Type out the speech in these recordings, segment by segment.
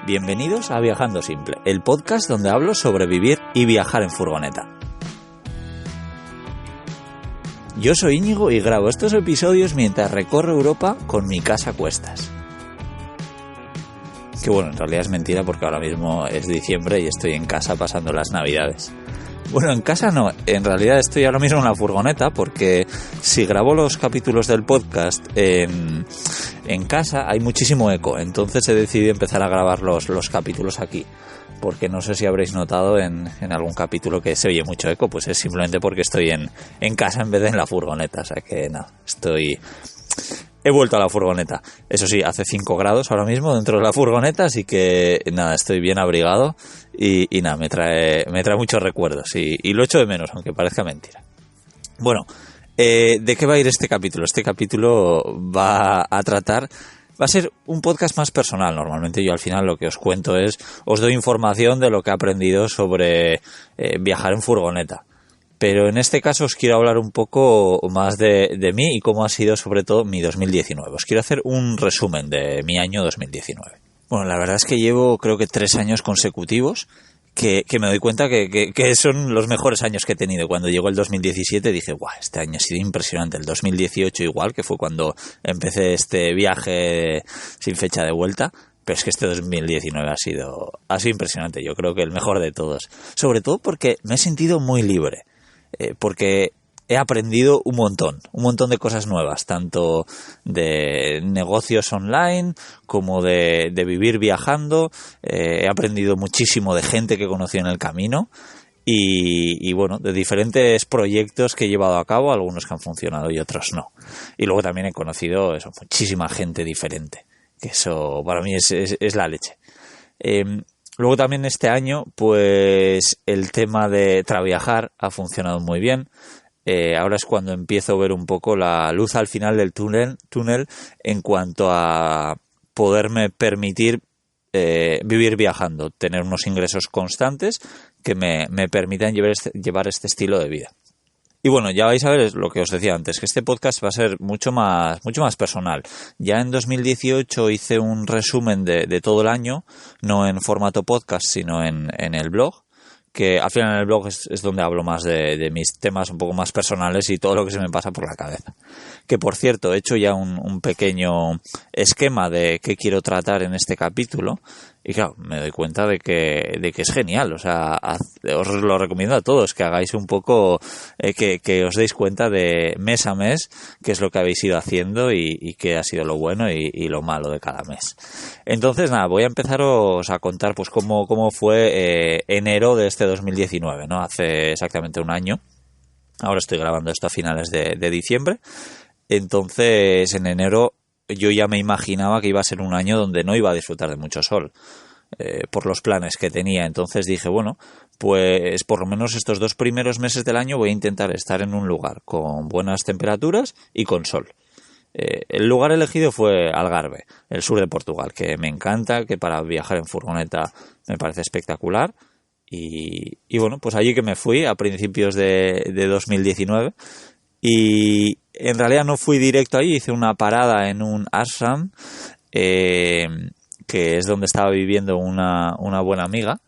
Bienvenidos a Viajando Simple, el podcast donde hablo sobre vivir y viajar en furgoneta. Yo soy Íñigo y grabo estos episodios mientras recorro Europa con mi casa a cuestas. Que bueno, en realidad es mentira porque ahora mismo es diciembre y estoy en casa pasando las navidades. Bueno, en casa no, en realidad estoy ahora mismo en la furgoneta porque si grabo los capítulos del podcast en casa hay muchísimo eco, entonces he decidido empezar a grabar los capítulos aquí, porque no sé si habréis notado en algún capítulo que se oye mucho eco, pues es simplemente porque estoy en casa en vez de en la furgoneta, o sea que no, he vuelto a la furgoneta. Eso sí, hace 5 grados ahora mismo dentro de la furgoneta, así que nada, estoy bien abrigado y nada, me trae muchos recuerdos y lo echo de menos, aunque parezca mentira. Bueno, ¿de qué va a ir este capítulo? Este capítulo va a ser un podcast más personal. Normalmente yo al final lo que os cuento os doy información de lo que he aprendido sobre viajar en furgoneta. Pero en este caso os quiero hablar un poco más de mí y cómo ha sido sobre todo mi 2019. Os quiero hacer un resumen de mi año 2019. Bueno, la verdad es que llevo creo que 3 años consecutivos que me doy cuenta que son los mejores años que he tenido. Cuando llegó el 2017 dije, guau, este año ha sido impresionante. El 2018 igual, que fue cuando empecé este viaje sin fecha de vuelta. Pero es que este 2019 ha sido impresionante. Yo creo que el mejor de todos. Sobre todo porque me he sentido muy libre. Porque he aprendido un montón de cosas nuevas, tanto de negocios online como de vivir viajando. He aprendido muchísimo de gente que he conocido en el camino y bueno, de diferentes proyectos que he llevado a cabo, algunos que han funcionado y otros no. Y luego también he conocido muchísima gente diferente, que eso para mí es la leche. Luego también este año, pues el tema de traviajar ha funcionado muy bien. Ahora es cuando empiezo a ver un poco la luz al final del túnel en cuanto a poderme permitir vivir viajando, tener unos ingresos constantes que me permitan llevar este estilo de vida. Y bueno, ya vais a ver lo que os decía antes, que este podcast va a ser mucho más personal. Ya en 2018 hice un resumen de todo el año, no en formato podcast, sino en el blog, que al final en el blog es donde hablo más de mis temas un poco más personales y todo lo que se me pasa por la cabeza. Que por cierto, he hecho ya un pequeño esquema de qué quiero tratar en este capítulo y claro, me doy cuenta de que es genial. O sea, os lo recomiendo a todos, que hagáis un poco, que os deis cuenta de mes a mes qué es lo que habéis ido haciendo y qué ha sido lo bueno y lo malo de cada mes. Entonces nada, voy a empezaros a contar pues cómo fue enero de este 2019, ¿no? Hace exactamente un año. Ahora estoy grabando esto a finales de diciembre. Entonces en enero yo ya me imaginaba que iba a ser un año donde no iba a disfrutar de mucho sol por los planes que tenía. Entonces dije, bueno, pues por lo menos estos 2 primeros meses del año voy a intentar estar en un lugar con buenas temperaturas y con sol. El lugar elegido fue Algarve, el sur de Portugal, que me encanta, que para viajar en furgoneta me parece espectacular. Y bueno, pues allí que me fui a principios de 2019 y en realidad no fui directo allí, hice una parada en un ashram que es donde estaba viviendo una buena amiga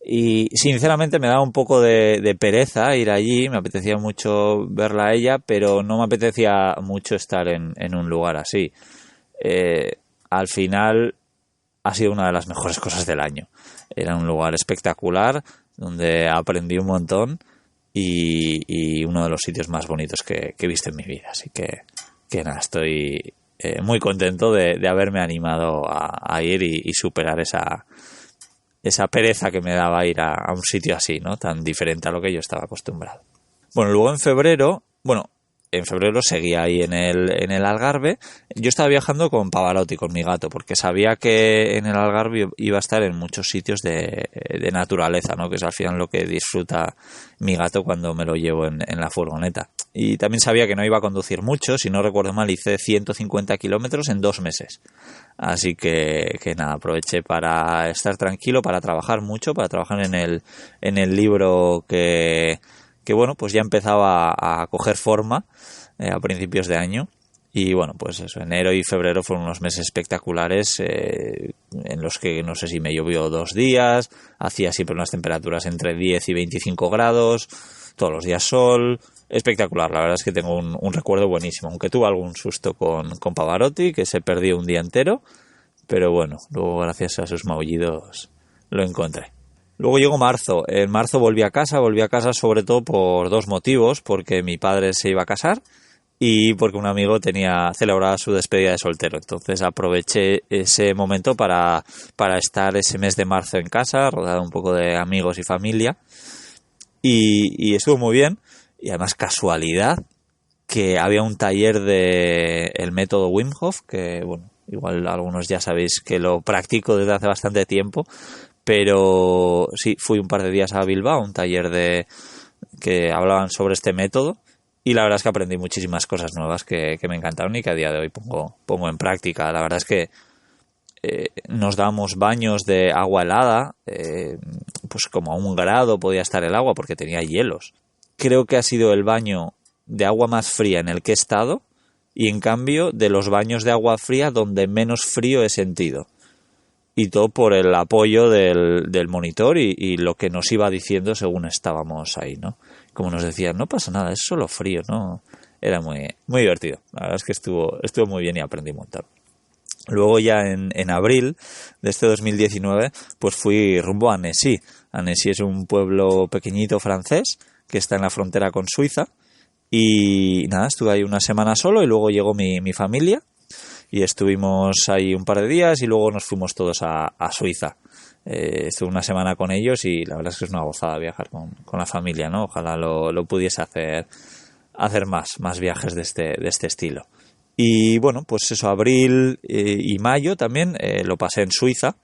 y sinceramente me daba un poco de pereza ir allí, me apetecía mucho verla a ella, pero no me apetecía mucho estar en un lugar así. Al final ha sido una de las mejores cosas del año. Era un lugar espectacular donde aprendí un montón y uno de los sitios más bonitos que he visto en mi vida. Así que nada, estoy muy contento de haberme animado a ir y superar esa pereza que me daba ir a un sitio así, ¿no? Tan diferente a lo que yo estaba acostumbrado. Bueno, luego en febrero seguía ahí en el Algarve. Yo estaba viajando con Pavarotti, con mi gato, porque sabía que en el Algarve iba a estar en muchos sitios de naturaleza, ¿no? Que es al final lo que disfruta mi gato cuando me lo llevo en la furgoneta. Y también sabía que no iba a conducir mucho, si no recuerdo mal hice 150 kilómetros en 2 meses. Así que nada, aproveché para estar tranquilo, para trabajar mucho, para trabajar en el libro que bueno, pues ya empezaba a coger forma a principios de año Y bueno, pues eso, enero y febrero fueron unos meses espectaculares en los que no sé si me llovió 2 días, hacía siempre unas temperaturas entre 10 y 25 grados, todos los días sol, espectacular. La verdad es que tengo un recuerdo buenísimo, aunque tuve algún susto con Pavarotti, que se perdió un día entero, pero bueno, luego gracias a sus maullidos lo encontré. Luego llegó marzo. En marzo volví a casa sobre todo por 2 motivos, porque mi padre se iba a casar y porque un amigo tenía celebrada su despedida de soltero. Entonces aproveché ese momento para estar ese mes de marzo en casa, rodeado un poco de amigos y familia, y estuvo muy bien. Y además, casualidad, que había un taller de el método Wim Hof, que bueno, igual algunos ya sabéis que lo practico desde hace bastante tiempo, pero sí, fui un par de días a Bilbao, un taller que hablaban sobre este método, y la verdad es que aprendí muchísimas cosas nuevas que me encantaron y que a día de hoy pongo en práctica. La verdad es que nos damos baños de agua helada, pues como a 1 grado podía estar el agua porque tenía hielos. Creo que ha sido el baño de agua más fría en el que he estado, y en cambio de los baños de agua fría donde menos frío he sentido. Y todo por el apoyo del monitor y lo que nos iba diciendo según estábamos ahí, ¿no? Como nos decían, no pasa nada, es solo frío, ¿no? Era muy, muy divertido. La verdad es que estuvo muy bien y aprendí un montón. Luego ya en abril de este 2019, pues fui rumbo a Annecy. Annecy es un pueblo pequeñito francés que está en la frontera con Suiza. Y nada, estuve ahí una semana solo y luego llegó mi familia. Y estuvimos ahí un par de días y luego nos fuimos todos a Suiza. Estuve una semana con ellos y la verdad es que es una gozada viajar con la familia, ¿no? Ojalá lo pudiese hacer más viajes de este estilo. Y bueno, pues eso, abril y mayo también lo pasé en Suiza.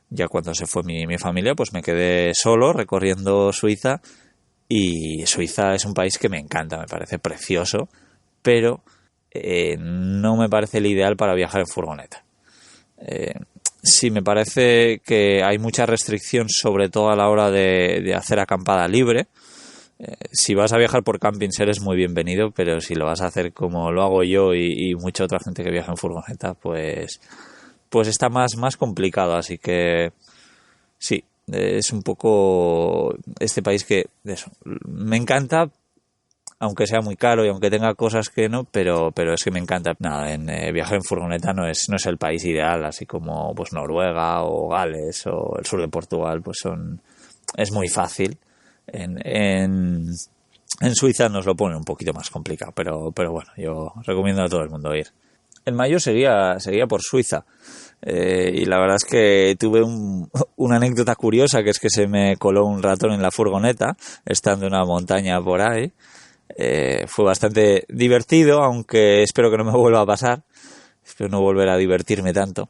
Ya cuando se fue mi familia, pues me quedé solo recorriendo Suiza. Y Suiza es un país que me encanta, me parece precioso, pero no me parece el ideal para viajar en furgoneta. Sí, me parece que hay mucha restricción, sobre todo a la hora de hacer acampada libre. Si vas a viajar por campings eres muy bienvenido, pero si lo vas a hacer como lo hago yo y mucha otra gente que viaja en furgoneta, pues está más complicado. Así que sí, es un poco este país que eso, me encanta, aunque sea muy caro y aunque tenga cosas que no, pero es que me encanta. Nada, viajar en furgoneta no es el país ideal, así como pues Noruega o Gales o el sur de Portugal, pues es muy fácil. En Suiza nos lo pone un poquito más complicado, pero bueno, yo recomiendo a todo el mundo ir. En mayo seguía por Suiza. Y la verdad es que tuve una anécdota curiosa, que es que se me coló un ratón en la furgoneta estando en una montaña por ahí. Fue bastante divertido, aunque espero que no me vuelva a pasar. Espero no volver a divertirme tanto.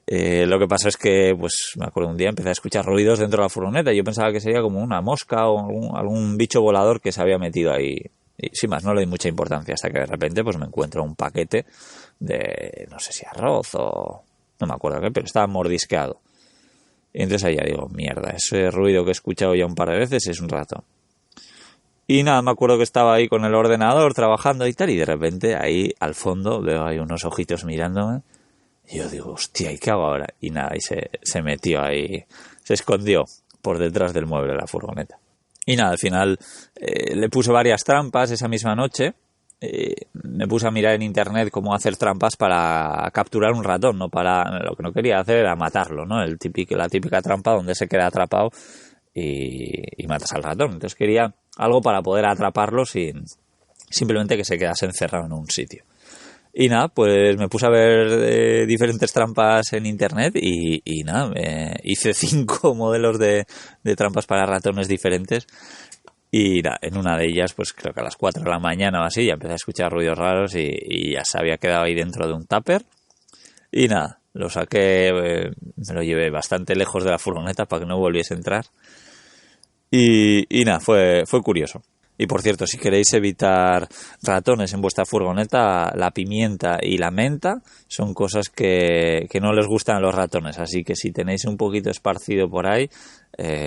Lo que pasa es que, pues me acuerdo un día empecé a escuchar ruidos dentro de la furgoneta y yo pensaba que sería como una mosca o algún bicho volador que se había metido ahí. Y sin más, no le di mucha importancia hasta que de repente pues me encuentro un paquete de, no sé si arroz o no me acuerdo qué, pero estaba mordisqueado. Y entonces ahí ya digo, mierda, ese ruido que he escuchado ya un par de veces es un ratón. Y nada, me acuerdo que estaba ahí con el ordenador trabajando y tal, y de repente ahí al fondo veo ahí unos ojitos mirándome. Y yo digo, hostia, ¿y qué hago ahora? Y nada, y se metió ahí, se escondió por detrás del mueble de la furgoneta. Y nada, al final le puse varias trampas esa misma noche. Me puse a mirar en internet cómo hacer trampas para capturar un ratón, no para, lo que no quería hacer era matarlo, ¿no? La típica trampa donde se queda atrapado y matas al ratón. Entonces quería algo para poder atraparlo sin simplemente que se quedase encerrado en un sitio. Y nada, pues me puse a ver diferentes trampas en internet y nada, hice 5 modelos de trampas para ratones diferentes. Y nada, en una de ellas, pues creo que a las 4 de la mañana o así, ya empecé a escuchar ruidos raros y ya se había quedado ahí dentro de un tupper. Y nada, lo saqué, me lo llevé bastante lejos de la furgoneta para que no volviese a entrar. Y nada, fue curioso. Y por cierto, si queréis evitar ratones en vuestra furgoneta, la pimienta y la menta son cosas que no les gustan a los ratones. Así que si tenéis un poquito esparcido por ahí,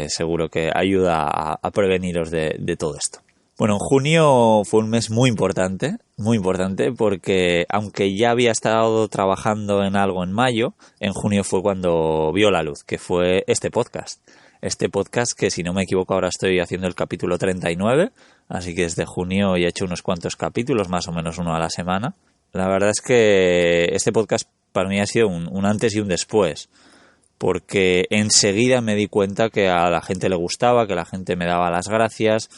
seguro que ayuda a preveniros de todo esto. Bueno, en junio fue un mes muy importante porque aunque ya había estado trabajando en algo en mayo, en junio fue cuando vio la luz, que fue este podcast. Este podcast que, si no me equivoco, ahora estoy haciendo el capítulo 39, así que desde junio ya he hecho unos cuantos capítulos, más o menos uno a la semana. La verdad es que este podcast para mí ha sido un antes y un después, porque enseguida me di cuenta que a la gente le gustaba, que la gente me daba las gracias.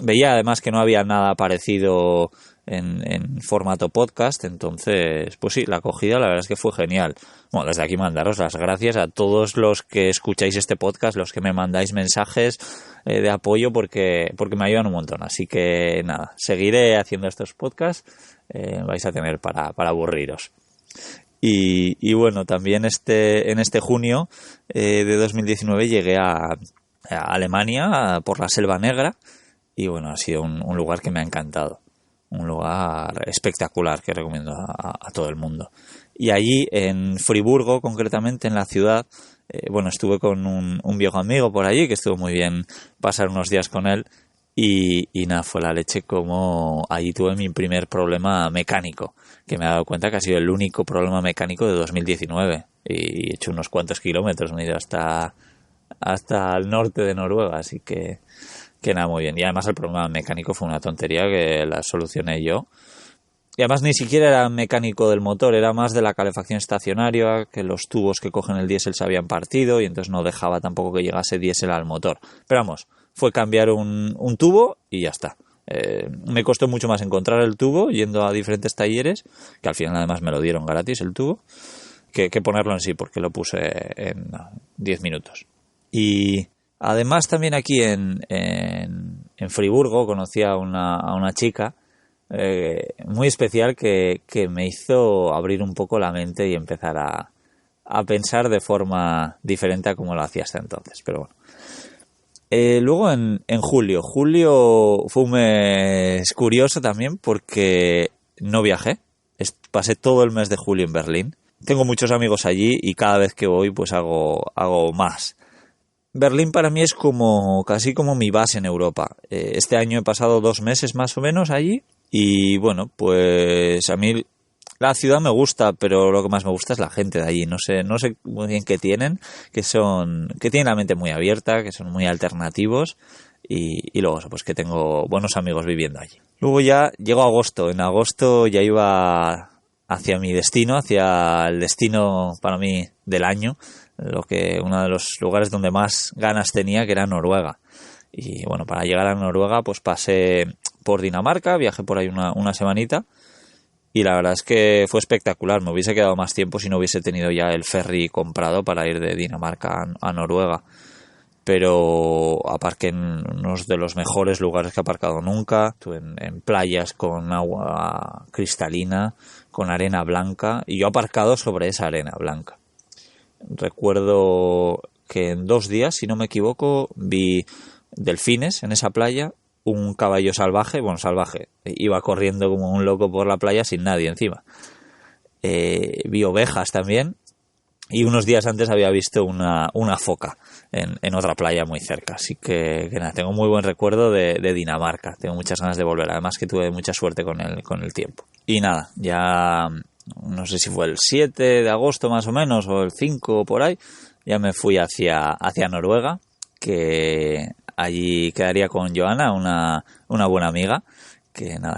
Veía además que no había nada parecido en formato podcast, entonces pues sí, la acogida la verdad es que fue genial. Bueno, desde aquí mandaros las gracias a todos los que escucháis este podcast, los que me mandáis mensajes de apoyo, porque me ayudan un montón. Así que nada, seguiré haciendo estos podcasts, vais a tener para aburriros. Y bueno, también en este junio de 2019 llegué a Alemania, por la Selva Negra, y bueno, ha sido un lugar que me ha encantado, un lugar espectacular que recomiendo a todo el mundo. Y allí en Friburgo, concretamente en la ciudad, bueno, estuve con un viejo amigo por allí, que estuvo muy bien pasar unos días con él, y nada, fue la leche como allí tuve mi primer problema mecánico, que me he dado cuenta que ha sido el único problema mecánico de 2019, y he hecho unos cuantos kilómetros, me he ido hasta el norte de Noruega, así que nada, muy bien. Y además el problema mecánico fue una tontería que la solucioné yo. Y además ni siquiera era mecánico del motor, era más de la calefacción estacionaria, que los tubos que cogen el diésel se habían partido y entonces no dejaba tampoco que llegase diésel al motor. Pero vamos, fue cambiar un tubo y ya está. Me costó mucho más encontrar el tubo yendo a diferentes talleres, que al final además me lo dieron gratis el tubo, que ponerlo en sí, porque lo puse en 10 minutos. Y además también aquí en Friburgo conocí a una chica muy especial que me hizo abrir un poco la mente y empezar a pensar de forma diferente a como lo hacía hasta entonces. Pero bueno. Luego en julio fue un mes curioso también porque no viajé. Pasé todo el mes de julio en Berlín. Tengo muchos amigos allí y cada vez que voy pues hago más. Berlín para mí es casi como mi base en Europa. Este año he pasado 2 meses más o menos allí y bueno, pues a mí la ciudad me gusta, pero lo que más me gusta es la gente de allí. No sé muy bien qué tienen, que tienen la mente muy abierta, que son muy alternativos y luego pues que tengo buenos amigos viviendo allí. Luego ya llegó agosto. En agosto ya iba hacia mi destino, hacia el destino para mí del año, uno de los lugares donde más ganas tenía, que era Noruega. Y bueno, para llegar a Noruega pues pasé por Dinamarca, viajé por ahí una semanita y la verdad es que fue espectacular. Me hubiese quedado más tiempo si no hubiese tenido ya el ferry comprado para ir de Dinamarca a Noruega. Pero aparqué en uno de los mejores lugares que he aparcado nunca. Estuve en playas con agua cristalina, con arena blanca, y yo aparcado sobre esa arena blanca. Recuerdo que en 2 días, si no me equivoco, vi delfines en esa playa, un caballo salvaje, iba corriendo como un loco por la playa sin nadie encima. Vi ovejas también. Y unos días antes había visto una foca en otra playa muy cerca. Así que nada, tengo muy buen recuerdo de Dinamarca. Tengo muchas ganas de volver. Además que tuve mucha suerte con el tiempo. Y nada, ya no sé si fue el 7 de agosto más o menos, o el 5 por ahí, ya me fui hacia Noruega, que allí quedaría con Joana, una buena amiga,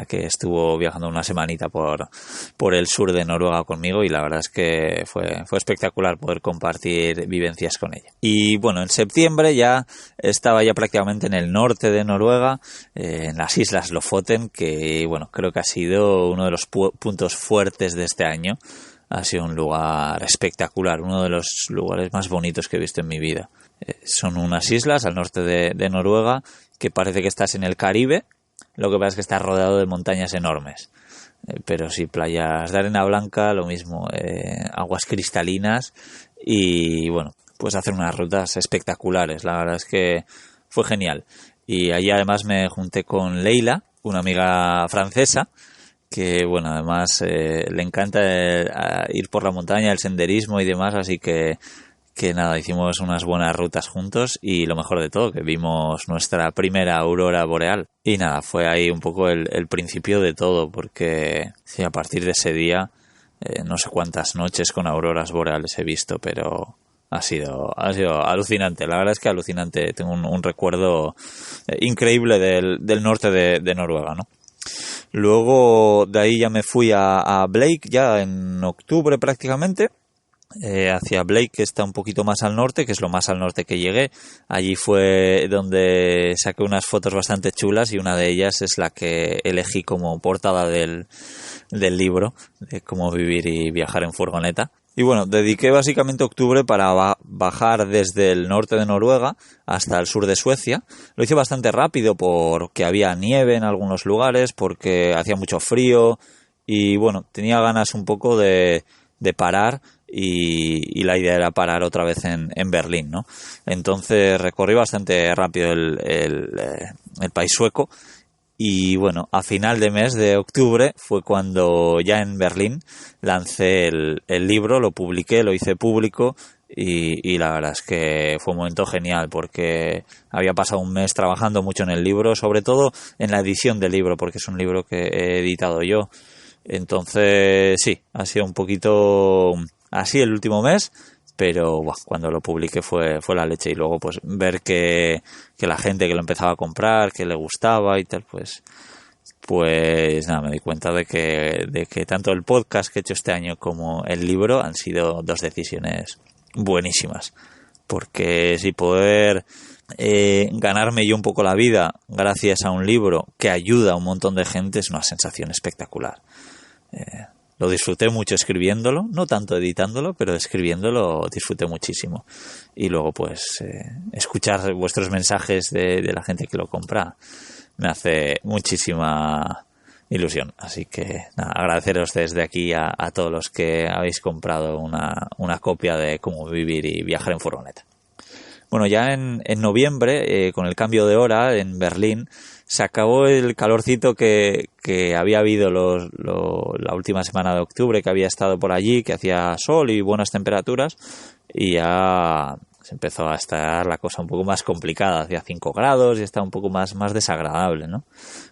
que estuvo viajando una semanita por el sur de Noruega conmigo, y la verdad es que fue espectacular poder compartir vivencias con ella. Y bueno, en septiembre ya estaba prácticamente en el norte de Noruega, en las islas Lofoten, que bueno, creo que ha sido uno de los puntos fuertes de este año. Ha sido un lugar espectacular, uno de los lugares más bonitos que he visto en mi vida. Son unas islas al norte de Noruega que parece que estás en el Caribe. Lo que pasa es que está rodeado de montañas enormes. Pero sí, playas de arena blanca, lo mismo, aguas cristalinas y bueno, pues hacer unas rutas espectaculares. La verdad es que fue genial. Y allí además me junté con Leila, una amiga francesa, que bueno, además le encanta ir por la montaña, el senderismo y demás, así que que nada, hicimos unas buenas rutas juntos y lo mejor de todo, que vimos nuestra primera aurora boreal. Y nada, fue ahí un poco el principio de todo, porque sí, a partir de ese día, no sé cuántas noches con auroras boreales he visto, pero ha sido alucinante. La verdad es que alucinante. Tengo un recuerdo increíble del norte de Noruega, ¿no? Luego de ahí ya me fui a Blake, ya en octubre prácticamente, hacia Blake, que está un poquito más al norte, que es lo más al norte que llegué. Allí fue donde saqué unas fotos bastante chulas y una de ellas es la que elegí como portada del libro de cómo vivir y viajar en furgoneta. Y bueno, dediqué básicamente octubre para bajar desde el norte de Noruega hasta el sur de Suecia. Lo hice bastante rápido porque había nieve en algunos lugares, porque hacía mucho frío y bueno, tenía ganas un poco de parar y la idea era parar otra vez en Berlín, ¿no? Entonces recorrí bastante rápido el país sueco. Y bueno, a final de mes de octubre fue cuando ya en Berlín lancé el libro, lo publiqué, lo hice público y la verdad es que fue un momento genial porque había pasado un mes trabajando mucho en el libro, sobre todo en la edición del libro, porque es un libro que he editado yo. Entonces sí, ha sido un poquito así el último mes, pero cuando lo publiqué fue la leche. Y luego pues ver que la gente que lo empezaba a comprar, que le gustaba y tal, pues nada, me di cuenta de que tanto el podcast que he hecho este año como el libro han sido dos decisiones buenísimas, porque si poder ganarme yo un poco la vida gracias a un libro que ayuda a un montón de gente es una sensación espectacular. Lo disfruté mucho escribiéndolo, no tanto editándolo, pero escribiéndolo disfruté muchísimo. Y luego pues escuchar vuestros mensajes de la gente que lo compra me hace muchísima ilusión. Así que nada, agradeceros desde aquí a todos los que habéis comprado una copia de Cómo vivir y viajar en furgoneta. Bueno, ya en noviembre, con el cambio de hora en Berlín, se acabó el calorcito que había habido la última semana de octubre, que había estado por allí, que hacía sol y buenas temperaturas, y ya se empezó a estar la cosa un poco más complicada, hacía 5 grados y está un poco más desagradable, ¿no?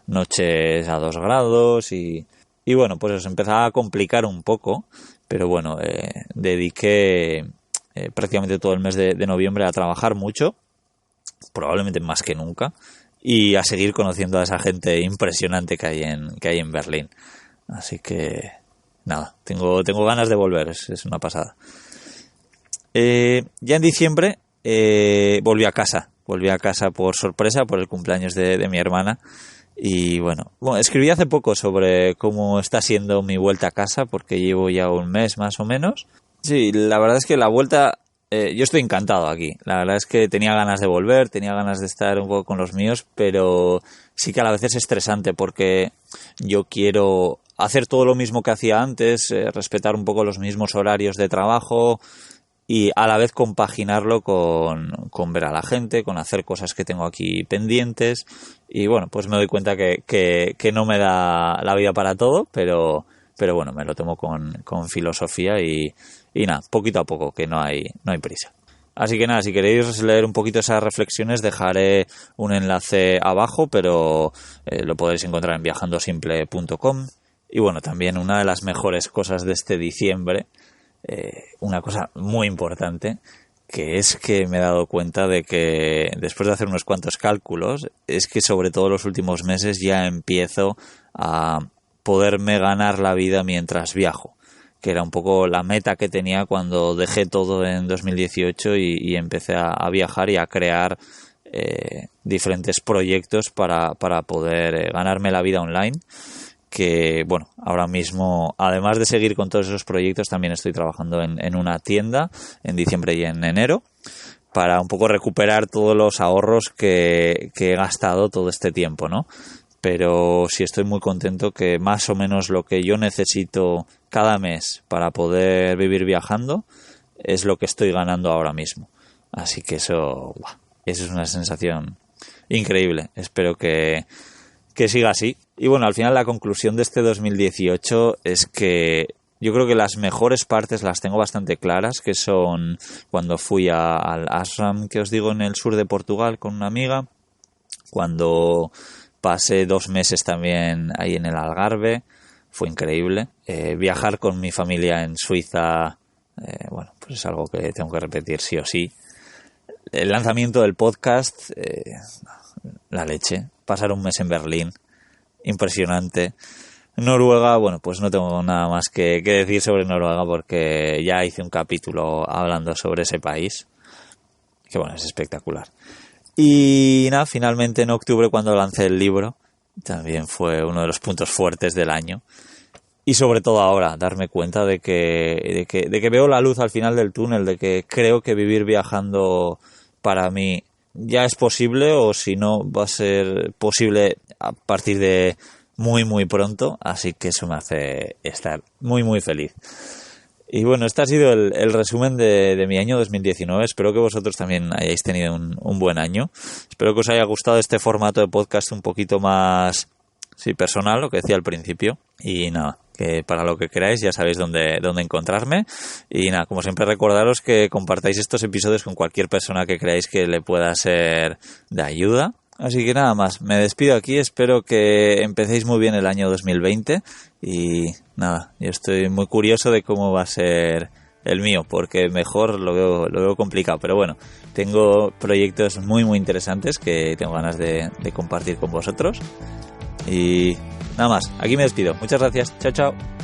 Noches a 2 grados y bueno, pues se empezaba a complicar un poco, pero bueno, dediqué prácticamente todo el mes de noviembre a trabajar mucho, probablemente más que nunca, y a seguir conociendo a esa gente impresionante que hay en Berlín. Así que nada, tengo ganas de volver, es una pasada. Ya en diciembre volví a casa por sorpresa, por el cumpleaños de mi hermana. Y bueno, escribí hace poco sobre cómo está siendo mi vuelta a casa, porque llevo ya un mes más o menos. Sí, la verdad es que la vuelta, yo estoy encantado aquí. La verdad es que tenía ganas de volver, tenía ganas de estar un poco con los míos, pero sí que a la vez es estresante porque yo quiero hacer todo lo mismo que hacía antes, respetar un poco los mismos horarios de trabajo y a la vez compaginarlo con ver a la gente, con hacer cosas que tengo aquí pendientes. Y bueno, pues me doy cuenta que no me da la vida para todo, pero bueno, me lo tomo con filosofía y nada, poquito a poco, que no hay prisa. Así que nada, si queréis leer un poquito esas reflexiones, dejaré un enlace abajo, pero lo podéis encontrar en viajandosimple.com. Y bueno, también una de las mejores cosas de este diciembre, una cosa muy importante, que es que me he dado cuenta de que después de hacer unos cuantos cálculos, es que sobre todo los últimos meses ya empiezo a poderme ganar la vida mientras viajo, que era un poco la meta que tenía cuando dejé todo en 2018 y empecé a viajar y a crear diferentes proyectos para poder ganarme la vida online. Que bueno, ahora mismo, además de seguir con todos esos proyectos, también estoy trabajando en una tienda en diciembre y en enero para un poco recuperar todos los ahorros que he gastado todo este tiempo, ¿no? Pero sí estoy muy contento, que más o menos lo que yo necesito cada mes para poder vivir viajando es lo que estoy ganando ahora mismo. Así que eso es una sensación increíble. Espero que siga así. Y bueno, al final la conclusión de este 2018 es que Yo creo que las mejores partes las tengo bastante claras, que son cuando fui al ashram que os digo en el sur de Portugal con una amiga, cuando pasé 2 meses también ahí en el Algarve, fue increíble. Viajar con mi familia en Suiza, bueno, pues es algo que tengo que repetir sí o sí. El lanzamiento del podcast, la leche. Pasar un mes en Berlín, impresionante. Noruega, bueno, pues no tengo nada más que decir sobre Noruega porque ya hice un capítulo hablando sobre ese país, que bueno, es espectacular. Y nada, finalmente en octubre cuando lancé el libro, también fue uno de los puntos fuertes del año. Y sobre todo ahora, darme cuenta de que veo la luz al final del túnel, de que creo que vivir viajando para mí ya es posible, o si no va a ser posible a partir de muy muy pronto, así que eso me hace estar muy muy feliz. Y bueno, este ha sido el resumen de mi año 2019. Espero que vosotros también hayáis tenido un buen año. Espero que os haya gustado este formato de podcast un poquito más personal, lo que decía al principio. Y nada, que para lo que queráis ya sabéis dónde encontrarme. Y nada, como siempre, recordaros que compartáis estos episodios con cualquier persona que creáis que le pueda ser de ayuda. Así que nada más, me despido aquí, espero que empecéis muy bien el año 2020 y nada, yo estoy muy curioso de cómo va a ser el mío, porque mejor lo veo complicado, pero bueno, tengo proyectos muy muy interesantes que tengo ganas de compartir con vosotros y nada más, aquí me despido, muchas gracias, chao chao.